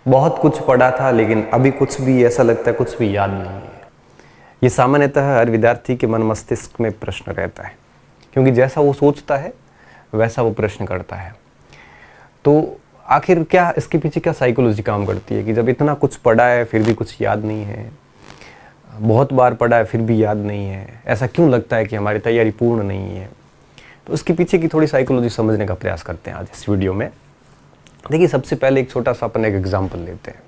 बहुत कुछ पढ़ा था लेकिन अभी कुछ भी ऐसा लगता है कुछ भी याद नहीं है। ये सामान्यतः हर विद्यार्थी के मन मस्तिष्क में प्रश्न रहता है, क्योंकि जैसा वो सोचता है वैसा वो प्रश्न करता है। तो आखिर क्या इसके पीछे क्या साइकोलॉजी काम करती है कि जब इतना कुछ पढ़ा है फिर भी कुछ याद नहीं है, बहुत बार पढ़ा है फिर भी याद नहीं है, ऐसा क्यों लगता है कि हमारी तैयारी पूर्ण नहीं है। तो उसके पीछे की थोड़ी साइकोलॉजी समझने का प्रयास करते हैं आज इस वीडियो में। देखिए, सबसे पहले एक छोटा सा अपन एक एग्जाम्पल लेते हैं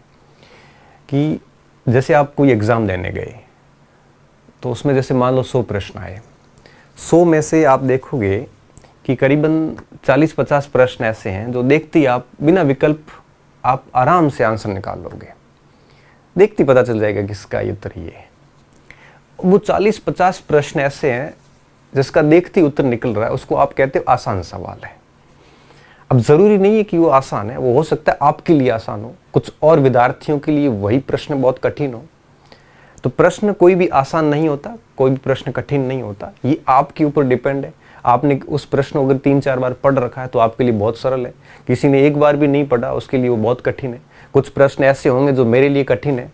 कि जैसे आप कोई एग्ज़ाम देने गए तो उसमें जैसे मान लो 100 प्रश्न आए, 100 में से आप देखोगे कि करीबन 40-50 प्रश्न ऐसे हैं जो देखते ही आप बिना विकल्प आप आराम से आंसर निकाल लोगे, देखते ही पता चल जाएगा कि इसका ये उत्तर ये है। वो 40-50 प्रश्न ऐसे हैं जिसका देखते ही उत्तर निकल रहा है, उसको आप कहते हो आसान सवाल है। अब ज़रूरी नहीं है कि वो आसान है, वो हो सकता है आपके लिए आसान हो, कुछ और विद्यार्थियों के लिए वही प्रश्न बहुत कठिन हो। तो प्रश्न कोई भी आसान नहीं होता, कोई भी प्रश्न कठिन नहीं होता, ये आपके ऊपर डिपेंड है। आपने उस प्रश्न को अगर 3-4 बार पढ़ रखा है तो आपके लिए बहुत सरल है, किसी ने एक बार भी नहीं पढ़ा उसके लिए वो बहुत कठिन है। कुछ प्रश्न ऐसे होंगे जो मेरे लिए कठिन है,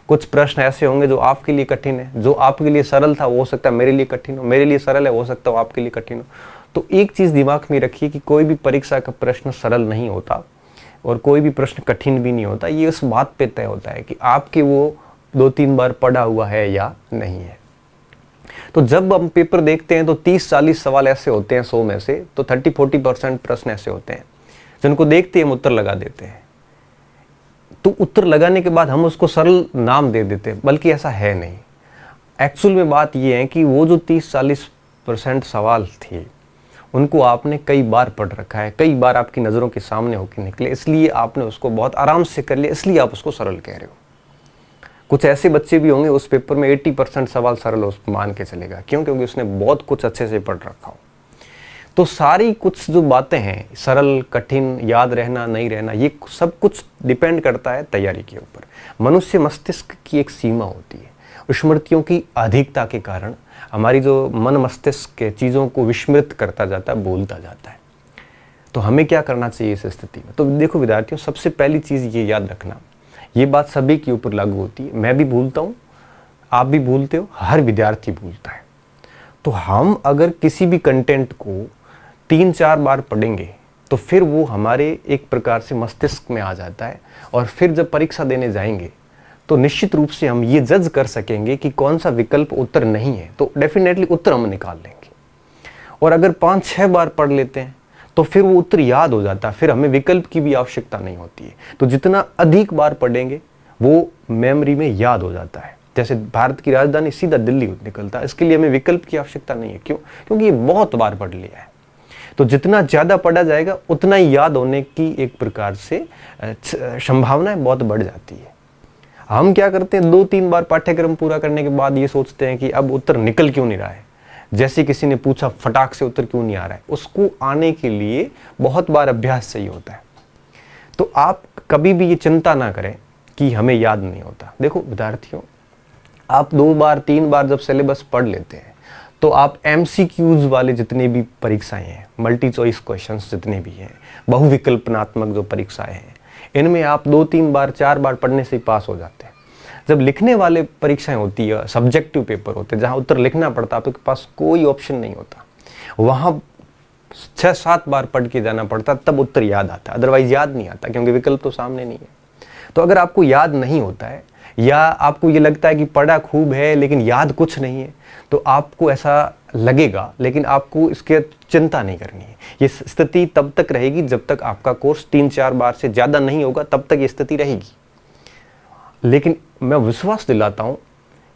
कुछ प्रश्न ऐसे होंगे जो आपके लिए कठिन है। जो आपके लिए सरल था वो हो सकता है मेरे लिए कठिन हो, मेरे लिए सरल है हो सकता है आपके लिए कठिन हो। तो एक चीज़ दिमाग में रखिए कि कोई भी परीक्षा का प्रश्न सरल नहीं होता और कोई भी प्रश्न कठिन भी नहीं होता। ये उस बात पे तय होता है कि आपके वो 2-3 बार पढ़ा हुआ है या नहीं है। तो जब हम पेपर देखते हैं तो 30-40 सवाल ऐसे होते हैं 100 में से, तो 30-40% प्रश्न ऐसे होते हैं जिनको देखते ही हम उत्तर लगा देते हैं। तो उत्तर लगाने के बाद हम उसको सरल नाम दे देते हैं, बल्कि ऐसा है नहीं। एक्चुअल में बात यह है कि वो जो 30-40% सवाल थे उनको आपने कई बार पढ़ रखा है, कई बार आपकी नज़रों के सामने होकर निकले, इसलिए आपने उसको बहुत आराम से कर लिया, इसलिए आप उसको सरल कह रहे हो। कुछ ऐसे बच्चे भी होंगे उस पेपर में 80% सवाल सरल उसको मान के चलेगा, क्यों? क्योंकि उसने बहुत कुछ अच्छे से पढ़ रखा हो। तो सारी कुछ जो बातें हैं, सरल कठिन, याद रहना नहीं रहना, ये सब कुछ डिपेंड करता है तैयारी के ऊपर। मनुष्य मस्तिष्क की एक सीमा होती है, स्मृतियों की अधिकता के कारण हमारी जो मन मस्तिष्क के चीज़ों को विस्मृत करता जाता है, भूलता जाता है। तो हमें क्या करना चाहिए इस स्थिति में? तो देखो विद्यार्थियों, सबसे पहली चीज़ ये याद रखना, ये बात सभी के ऊपर लागू होती है। मैं भी भूलता हूँ, आप भी भूलते हो, हर विद्यार्थी भूलता है। तो हम अगर किसी भी कंटेंट को 3-4 बार पढ़ेंगे तो फिर वो हमारे एक प्रकार से मस्तिष्क में आ जाता है, और फिर जब परीक्षा देने जाएंगे तो निश्चित रूप से हम ये जज कर सकेंगे कि कौन सा विकल्प उत्तर नहीं है, तो डेफिनेटली उत्तर हम निकाल लेंगे। और अगर 5-6 बार पढ़ लेते हैं तो फिर वो उत्तर याद हो जाता है, फिर हमें विकल्प की भी आवश्यकता नहीं होती है। तो जितना अधिक बार पढ़ेंगे वो मेमोरी में याद हो जाता है। जैसे भारत की राजधानी सीधा दिल्ली निकलता है, इसके लिए हमें विकल्प की आवश्यकता नहीं है। क्यों? क्योंकि ये बहुत बार पढ़ लिया है। तो जितना ज़्यादा पढ़ा जाएगा उतना ही याद होने की एक प्रकार से संभावनाएं बहुत बढ़ जाती है। हम क्या करते हैं, 2-3 बार पाठ्यक्रम पूरा करने के बाद ये सोचते हैं कि अब उत्तर निकल क्यों नहीं रहा है। जैसे किसी ने पूछा फटाक से उत्तर क्यों नहीं आ रहा है, उसको आने के लिए बहुत बार अभ्यास चाहिए होता है। तो आप कभी भी ये चिंता ना करें कि हमें याद नहीं होता। देखो विद्यार्थियों, आप 2 बार 3 बार जब सिलेबस पढ़ लेते हैं तो आप MCQs वाले जितने भी परीक्षाएं हैं, मल्टी चॉइस क्वेश्चंस जितने भी हैं, बहुविकल्पनात्मक जो परीक्षाएं हैं, इनमें आप 2-3 बार 4 बार पढ़ने से ही पास हो जाते हैं। जब लिखने वाले परीक्षाएं होती है, सब्जेक्टिव पेपर होते हैं, जहां उत्तर लिखना पड़ता है, आपके पास कोई ऑप्शन नहीं होता, वहां 6-7 बार पढ़ के जाना पड़ता, तब उत्तर याद आता, अदरवाइज याद नहीं आता, क्योंकि विकल्प तो सामने नहीं है। तो अगर आपको याद नहीं होता है या आपको ये लगता है कि पढ़ा खूब है लेकिन याद कुछ नहीं है, तो आपको ऐसा लगेगा, लेकिन आपको इसके चिंता नहीं करनी है। ये स्थिति तब तक रहेगी जब तक आपका कोर्स 3-4 बार से ज़्यादा नहीं होगा, तब तक ये स्थिति रहेगी। लेकिन मैं विश्वास दिलाता हूँ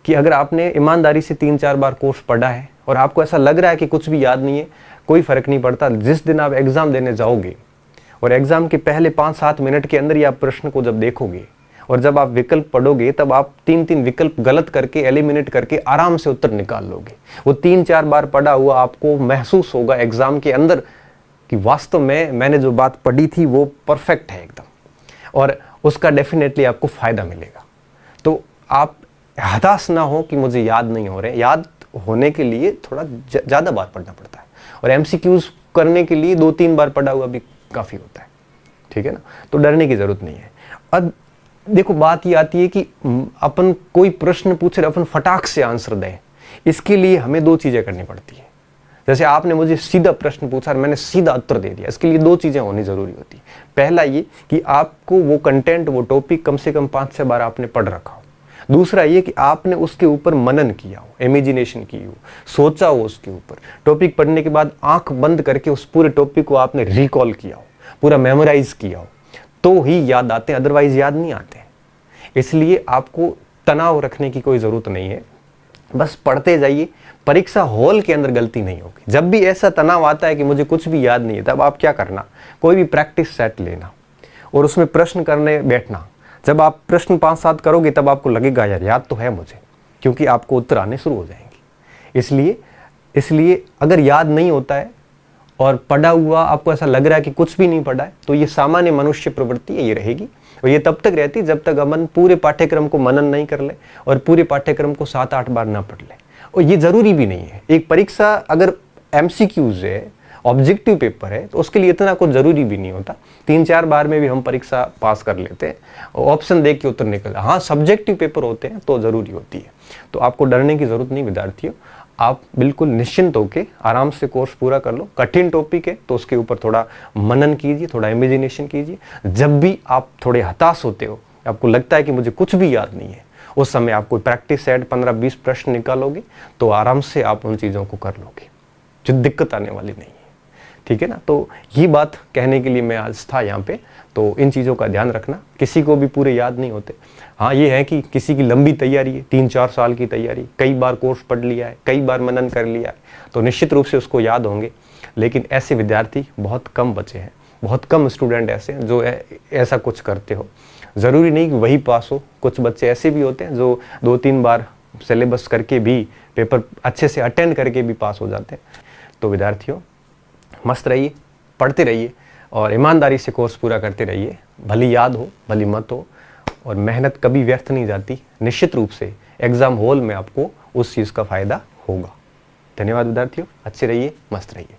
कि अगर आपने ईमानदारी से 3-4 बार कोर्स पढ़ा है और आपको ऐसा लग रहा है कि कुछ भी याद नहीं है, कोई फ़र्क नहीं पड़ता। जिस दिन आप एग्ज़ाम देने जाओगे और एग्ज़ाम के पहले 5-7 मिनट के अंदर ही आप प्रश्न को जब देखोगे और जब आप विकल्प पढ़ोगे, तब आप 3-3 विकल्प गलत करके एलिमिनेट करके आराम से उत्तर निकाल लोगे। वो 3-4 बार पढ़ा हुआ आपको महसूस होगा एग्ज़ाम के अंदर कि वास्तव में मैंने जो बात पढ़ी थी वो परफेक्ट है एकदम, और उसका डेफिनेटली आपको फ़ायदा मिलेगा। तो आप हताश ना हो कि मुझे याद नहीं हो रहे। याद होने के लिए थोड़ा ज़्यादा बार पढ़ना पड़ता है, और MCQs करने के लिए 2-3 बार पढ़ा हुआ भी काफ़ी होता है, ठीक है ना। तो डरने की ज़रूरत नहीं है। अब देखो बात ये आती है कि अपन कोई प्रश्न पूछे अपन फटाक से आंसर दें, इसके लिए हमें दो चीजें करनी पड़ती है। जैसे आपने मुझे सीधा प्रश्न पूछा और मैंने सीधा उत्तर दे दिया, इसके लिए दो चीजें होनी जरूरी होती है। पहला ये कि आपको वो कंटेंट, वो टॉपिक कम से कम 5-6 बार आपने पढ़ रखा हो। दूसरा ये कि आपने उसके ऊपर मनन किया हो, इमेजिनेशन की हो, सोचा हो उसके ऊपर। टॉपिक पढ़ने के बाद आंख बंद करके उस पूरे टॉपिक को आपने रिकॉल किया हो, पूरा मेमोराइज किया हो, तो ही याद आते हैं, अदरवाइज याद नहीं आते। इसलिए आपको तनाव रखने की कोई जरूरत नहीं है, बस पढ़ते जाइए। परीक्षा हॉल के अंदर गलती नहीं होगी। जब भी ऐसा तनाव आता है कि मुझे कुछ भी याद नहीं है, तब आप क्या करना, कोई भी प्रैक्टिस सेट लेना और उसमें प्रश्न करने बैठना। जब आप प्रश्न 5-7 करोगे तब आपको लगेगा यार याद तो है मुझे, क्योंकि आपको उत्तर आने शुरू हो जाएंगे। इसलिए अगर याद नहीं होता है और पढ़ा हुआ आपको ऐसा लग रहा है कि कुछ भी नहीं पढ़ा है, तो ये सामान्य मनुष्य प्रवृत्ति है, ये रहेगी। और ये तब तक रहती जब तक अपन पूरे पाठ्यक्रम को मनन नहीं कर ले और पूरे पाठ्यक्रम को 7-8 बार ना पढ़ ले। और ये जरूरी भी नहीं है। एक परीक्षा अगर MCQs है, ऑब्जेक्टिव पेपर है, तो उसके लिए इतना कुछ जरूरी भी नहीं होता। 3-4 बार में भी हम परीक्षा पास कर लेते हैं, ऑप्शन देख के उत्तर निकल। हाँ, सब्जेक्टिव पेपर होते हैं तो जरूरी होती है। तो आपको डरने की जरूरत नहीं विद्यार्थियों, आप बिल्कुल निश्चिंत होकर आराम से कोर्स पूरा कर लो। कठिन टॉपिक है तो उसके ऊपर थोड़ा मनन कीजिए, थोड़ा इमेजिनेशन कीजिए। जब भी आप थोड़े हताश होते हो, आपको लगता है कि मुझे कुछ भी याद नहीं है, उस समय आप कोई प्रैक्टिस सेट 15-20 प्रश्न निकालोगे तो आराम से आप उन चीज़ों को कर लोगे, जो दिक्कत आने वाली नहीं है। ठीक है ना। तो ये बात कहने के लिए मैं आज था यहाँ पे। तो इन चीज़ों का ध्यान रखना, किसी को भी पूरे याद नहीं होते। हाँ, ये है कि किसी की लंबी तैयारी है, 3-4 साल की तैयारी, कई बार कोर्स पढ़ लिया है, कई बार मनन कर लिया है, तो निश्चित रूप से उसको याद होंगे। लेकिन ऐसे विद्यार्थी बहुत कम बचे हैं, बहुत कम स्टूडेंट ऐसे हैं जो ऐसा कुछ करते हो। ज़रूरी नहीं कि वही पास हो, कुछ बच्चे ऐसे भी होते हैं जो 2-3 बार सिलेबस करके भी, पेपर अच्छे से अटेंड करके भी पास हो जाते हैं। तो विद्यार्थियों, मस्त रहिए, पढ़ते रहिए और ईमानदारी से कोर्स पूरा करते रहिए। भली याद हो, भली मत हो, और मेहनत कभी व्यर्थ नहीं जाती। निश्चित रूप से एग्ज़ाम हॉल में आपको उस चीज़ का फ़ायदा होगा। धन्यवाद विद्यार्थियों, अच्छे रहिए, मस्त रहिए।